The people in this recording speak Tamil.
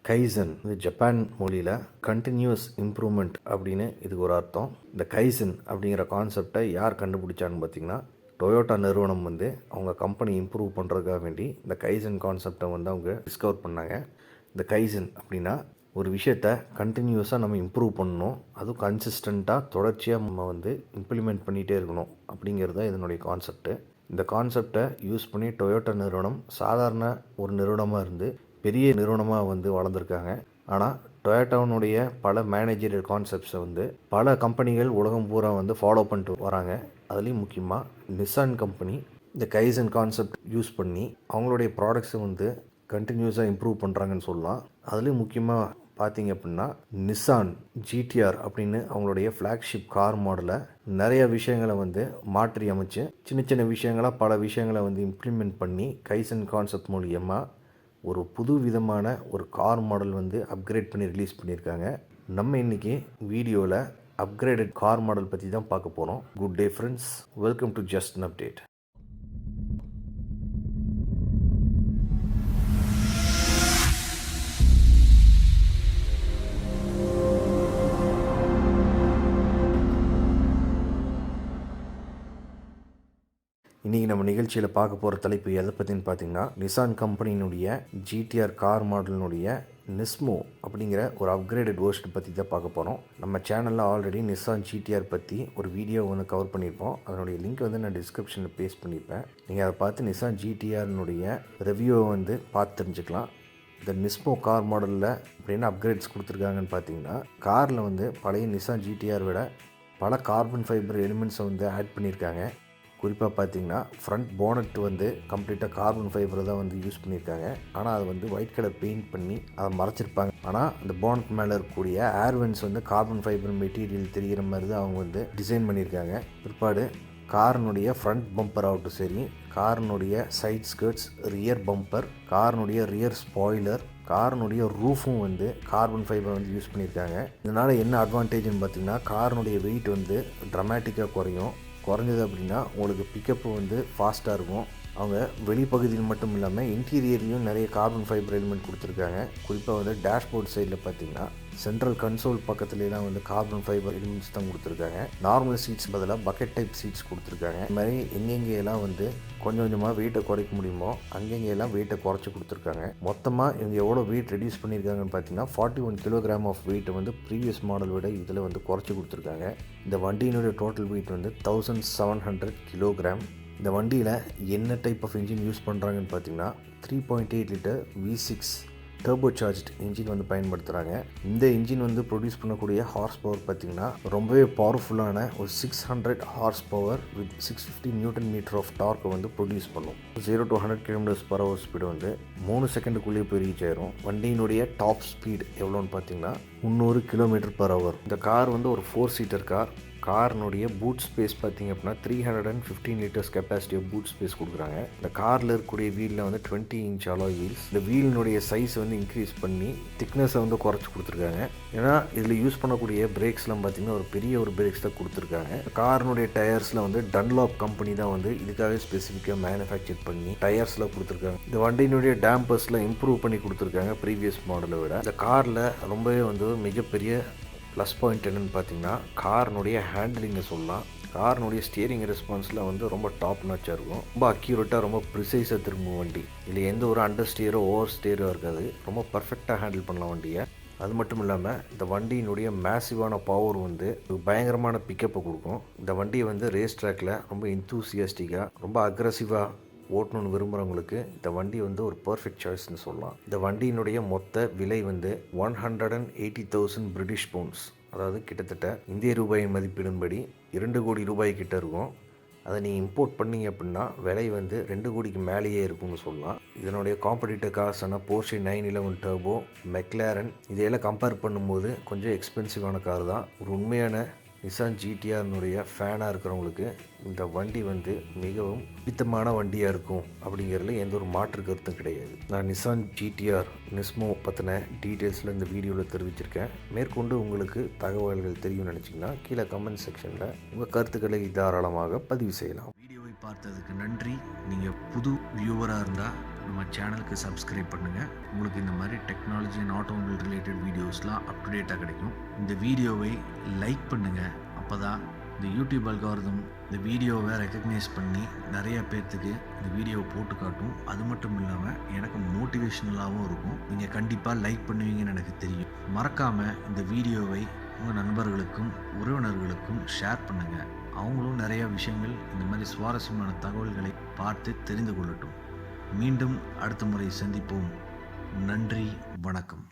கைசன் இது ஜப்பான் மொழியில் கண்டினியூஸ் இம்ப்ரூவ்மெண்ட் அப்படின்னு இதுக்கு ஒரு அர்த்தம். இந்த கைசன் அப்படிங்கிற கான்செப்டை யார் கண்டுபிடிச்சான்னு பார்த்தீங்கன்னா, டொயோட்டா நிறுவனம் வந்து அவங்க கம்பெனி இம்ப்ரூவ் பண்ணுறதுக்காக வேண்டி இந்த கைசன் கான்செப்டை வந்து அவங்க டிஸ்கவர் பண்ணாங்க. இந்த கைசன் அப்படின்னா ஒரு விஷயத்தை கண்டினியூஸாக நம்ம இம்ப்ரூவ் பண்ணணும், அதுவும் கன்சிஸ்டண்ட்டாக தொடர்ச்சியாக நம்ம வந்து இம்ப்ளிமெண்ட் பண்ணிகிட்டே இருக்கணும் அப்படிங்கிறது தான் இதனுடைய கான்செப்ட்டு. இந்த கான்செப்டை யூஸ் பண்ணி டொயோட்டா நிறுவனம் சாதாரண ஒரு நிறுவனமாக இருந்து பெரிய நிறுவனமாக வந்து வளர்ந்துருக்காங்க. ஆனால் டொயோட்டாவினுடைய பல மேனேஜரியல் கான்செப்ட்ஸை வந்து பல கம்பெனிகள் உலகம் பூரா வந்து ஃபாலோ பண்ணிட்டு வராங்க. அதுலேயும் முக்கியமாக நிசான் கம்பெனி இந்த கைசன் கான்செப்ட் யூஸ் பண்ணி அவங்களுடைய ப்ராடக்ட்ஸை வந்து கண்டினியூஸாக இம்ப்ரூவ் பண்ணுறாங்கன்னு சொல்லலாம். அதுலேயும் முக்கியமாக பார்த்தீங்க அப்படின்னா நிசான் ஜிடிஆர் அப்படின்னு அவங்களுடைய ஃப்ளாக்ஷிப் கார் மாடலை நிறைய விஷயங்களை வந்து மாற்றி அமைச்சு சின்ன சின்ன விஷயங்களாக பல விஷயங்களை வந்து இம்ப்ளிமெண்ட் பண்ணி கைசன் கான்செப்ட் மூலியமாக ஒரு புது விதமான ஒரு கார் மாடல் வந்து அப்கிரேட் பண்ணி ரிலீஸ் பண்ணியிருக்காங்க. நம்ம இன்றைக்கி வீடியோவில் அப்கிரேடட் கார் மாடல் பற்றி தான் பார்க்க போகிறோம். Good day friends, welcome to just an update. இன்றைக்கி நம்ம நிகழ்ச்சியில் பார்க்க போகிற தலைப்பு எதை பற்றின்னு பார்த்தீங்கன்னா, நிசான் கம்பெனியினுடைய ஜிடிஆர் கார் மாடலினுடைய நிஸ்மோ அப்படிங்கிற ஒரு அப்கிரேடட் வேர்ஷன் பற்றி தான் பார்க்க போகிறோம். நம்ம சேனலில் ஆல்ரெடி நிசான் ஜிடிஆர் பற்றி ஒரு வீடியோ வந்து கவர் பண்ணியிருப்போம். அதனுடைய லிங்க் வந்து நான் டிஸ்கிரிப்ஷனில் பேஸ்ட் பண்ணியிருப்பேன். நீங்கள் அதை பார்த்து நிசான் ஜிடிஆர்னுடைய ரிவ்யூவை வந்து பார்த்து தெரிஞ்சுக்கலாம். இந்த நிஸ்மோ கார் மாடலில் அப்படின்னு அப்கிரேட்ஸ் கொடுத்துருக்காங்கன்னு பார்த்தீங்கன்னா, காரில் வந்து பழைய நிசான் ஜிடிஆர் விட பல கார்பன் ஃபைபர் எலிமெண்ட்ஸை வந்து ஆட் பண்ணியிருக்காங்க. குறிப்பாக பார்த்தீங்கன்னா ஃப்ரண்ட் போனட் வந்து கம்ப்ளீட்டாக கார்பன் ஃபைபரை தான் வந்து யூஸ் பண்ணியிருக்காங்க. ஆனால் அது வந்து ஒயிட் கலர் பெயிண்ட் பண்ணி அதை மறைச்சிருப்பாங்க. ஆனால் அந்த போனட் மேலே இருக்கக்கூடிய ஏர்வென்ஸ் வந்து கார்பன் ஃபைபர் மெட்டீரியல் தெரிகிற மாதிரி தான் அவங்க வந்து டிசைன் பண்ணியிருக்காங்க. பிற்பாடு காரினுடைய ஃப்ரண்ட் பம்பர் ஆகட்டும் சரி, காரினுடைய சைட் ஸ்கர்ட்ஸ், ரியர் பம்பர், காரினுடைய ரியர் ஸ்பாய்லர், காரினுடைய ரூஃபும் வந்து கார்பன் ஃபைபர் வந்து யூஸ் பண்ணியிருக்காங்க. இதனால் என்ன அட்வான்டேஜ்னு பார்த்திங்கன்னா, காரினுடைய வெயிட் வந்து ட்ரமேட்டிக்காக குறைஞ்சது அப்படின்னா உங்களுக்கு பிக்கப்பு வந்து ஃபாஸ்ட்டாக இருக்கும். அவங்க வெளிப்பகுதியில் மட்டும் இல்லாமல் இன்டீரியர்லேயும் நிறைய கார்பன் ஃபைபர் எலிமெண்ட் கொடுத்துருக்காங்க. குறிப்பாக வந்து டேஷ்போர்ட் சைடில் பார்த்தீங்கன்னா சென்ட்ரல் கன்சோல் பக்கத்துலாம் வந்து கார்பன் ஃபைபர் எலிமெண்ட்ஸ் தான் கொடுத்துருக்காங்க. நார்மல் சீட்ஸ் பதிலாக பக்கெட் டைப் சீட்ஸ் கொடுத்துருக்காங்க. இது மாதிரி எங்கெங்கெல்லாம் வந்து கொஞ்சம் கொஞ்சமாக வெயிட்டை குறைக்க முடியுமோ அங்கெங்கெல்லாம் வெயிட்டை குறைச்சி கொடுத்துருக்காங்க. மொத்தமாக இவங்க எவ்வளோ வெயிட் ரெடியூஸ் பண்ணியிருக்காங்கன்னு பார்த்தீங்கன்னா 41 கிலோகிராம் ஆஃப் வெயிட்டை வந்து ப்ரீவியஸ் மாடல் விட இதில் வந்து குறைச்சி கொடுத்துருக்காங்க. இந்த வண்டியினுடைய டோட்டல் வெயிட் வந்து 1700 கிலோகிராம். இந்த வண்டியில் என்ன டைப் ஆஃப் இன்ஜின் யூஸ் பண்ணுறாங்கன்னு பார்த்தீங்கன்னா 3.8 litre V6 turbo charged engine வந்து பயன்படுத்துகிறாங்க. இந்த இன்ஜின் வந்து ப்ரொடியூஸ் பண்ணக்கூடிய ஹார்ஸ் பவர் பார்த்திங்கன்னா ரொம்பவே பவர்ஃபுல்லான ஒரு 600 horsepower with 650 newton metre of டார்க்கை வந்து ப்ரொடியூஸ் பண்ணும். 0 to 100 km/h ஸ்பீடு வந்து 3 செகண்டுக்குள்ளேயே போய் ரீச் ஆயிரும். வண்டியினுடைய டாப் ஸ்பீடு எவ்வளோன்னு பார்த்தீங்கன்னா 300 km/h. இந்த கார் வந்து ஒரு 4 சீட்டர் கார். காரினுடைய பூட் ஸ்பேஸ் பார்த்திங்க அப்படின்னா 315 litres capacity of boot space கொடுக்குறாங்க. இந்த காரில் இருக்கக்கூடிய வீலில் வந்து 20 இன்ச் அலாய் வீல்ஸ். இந்த வீலினுடைய சைஸ் வந்து இன்க்ரீஸ் பண்ணி திக்னஸை வந்து குறைச்சி கொடுத்துருக்காங்க. ஏன்னா இதில் யூஸ் பண்ணக்கூடிய பிரேக்ஸ்லாம் பார்த்திங்கன்னா ஒரு பெரிய ஒரு பிரேக்ஸ் தான் கொடுத்துருக்காங்க. காரினுடைய டயர்ஸில் வந்து டன்லாப் கம்பெனி தான் வந்து இதுக்காகவே ஸ்பெசிஃபிக்காக மேனுஃபேக்சர் பண்ணி டயர்ஸில் கொடுத்துருக்காங்க. இந்த வண்டியினுடைய டேம்பர்ஸில் இம்ப்ரூவ் பண்ணி கொடுத்துருக்காங்க ப்ரீவியஸ் மாடலை விட. இந்த காரில் ரொம்பவே வந்து மிகப்பெரிய ப்ளஸ் பாயிண்ட் என்னென்னு பார்த்தீங்கன்னா காரினுடைய ஹேண்டிலிங்கை சொல்லலாம். காரினுடைய ஸ்டியரிங் ரெஸ்பான்ஸில் வந்து ரொம்ப டாப் நாச்சாக இருக்கும். ரொம்ப அக்யூரேட்டாக ரொம்ப ப்ரிசைஸாக திரும்பும் வண்டி. இதில் எந்த ஒரு அண்டர் ஸ்டியரோ ஓவர் ஸ்டியரோ இருக்காது. ரொம்ப பர்ஃபெக்டாக ஹேண்டில் பண்ணலாம் வண்டியை. அது மட்டும் இல்லாமல் இந்த வண்டியினுடைய மேசிவான பவர் வந்து பயங்கரமான பிக்கப்பை கொடுக்கும். இந்த வண்டியை வந்து ரேஸ் ட்ராக்கில் ரொம்ப இன்தூசியாஸ்டிக்காக ரொம்ப அக்ரெசிவாக ஓட்டணுன்னு விரும்புகிறவங்களுக்கு இந்த வண்டி வந்து ஒரு பர்ஃபெக்ட் சாய்ஸ்னு சொல்லலாம். இந்த வண்டியினுடைய மொத்த விலை வந்து 180,000 பிரிட்டிஷ் பவுண்ட்ஸ், அதாவது கிட்டத்தட்ட இந்திய ரூபாயின் மதிப்பிடும்படி 2 கோடி ரூபாய் கிட்ட இருக்கும். அதை நீங்கள் இம்போர்ட் பண்ணிங்க அப்படின்னா விலை வந்து 2 கோடிக்கு மேலேயே இருக்கும்னு சொல்லலாம். இதனுடைய காம்படிட்டிவ் கார்ஸான போர்ஷே 911 டர்போ, மெக்லாரன் இதையெல்லாம் கம்பேர் பண்ணும்போது கொஞ்சம் எக்ஸ்பென்சிவான கார் தான். ஒரு உண்மையான நிசான் ஜிடிஆர்னுடைய ஃபேனாக இருக்கிறவங்களுக்கு இந்த வண்டி வந்து மிகவும் பிடித்தமான வண்டியாக இருக்கும் அப்படிங்கிறதுல எந்த ஒரு மாற்று கருத்தும் கிடையாது. நான் நிசான் ஜிடிஆர் நிஸ்மோ பற்றின டீட்டெயில்ஸில் இந்த வீடியோவில் தெரிவிச்சிருக்கேன். மேற்கொண்டு உங்களுக்கு தகவல்கள் தெரியும்னு நினச்சிங்கன்னா கீழே கமெண்ட் செக்ஷனில் உங்கள் கருத்துக்களை தாராளமாக பதிவு செய்யலாம். வீடியோவை பார்த்ததுக்கு நன்றி. நீங்கள் புது வியூவராக இருந்தால் நம்ம சேனலுக்கு சப்ஸ்கிரைப் பண்ணுங்கள். உங்களுக்கு இந்த மாதிரி டெக்னாலஜி அண்ட் ஆட்டோமொபைல் ரிலேட்டட் வீடியோஸ்லாம் அப்டுடேட்டாக கிடைக்கும். இந்த வீடியோவை லைக் பண்ணுங்கள். அப்போ தான் இந்த யூடியூப் அல்காரிதம் இந்த வீடியோவை ரெக்கக்னைஸ் பண்ணி நிறையா பேர்த்துக்கு இந்த வீடியோவை போட்டு காட்டும். அது மட்டும் இல்லாமல் எனக்கு மோட்டிவேஷ்னலாகவும் இருக்கும். நீங்கள் கண்டிப்பாக லைக் பண்ணுவீங்கன்னு எனக்கு தெரியும். மறக்காமல் இந்த வீடியோவை உங்கள் நண்பர்களுக்கும் உறவினர்களுக்கும் ஷேர் பண்ணுங்கள். அவங்களும் நிறையா விஷயங்கள் இந்த மாதிரி சுவாரஸ்யமான தகவல்களை பார்த்து தெரிந்து கொள்ளட்டும். மீண்டும் அடுத்த முறை சந்திப்போம். நன்றி, வணக்கம்.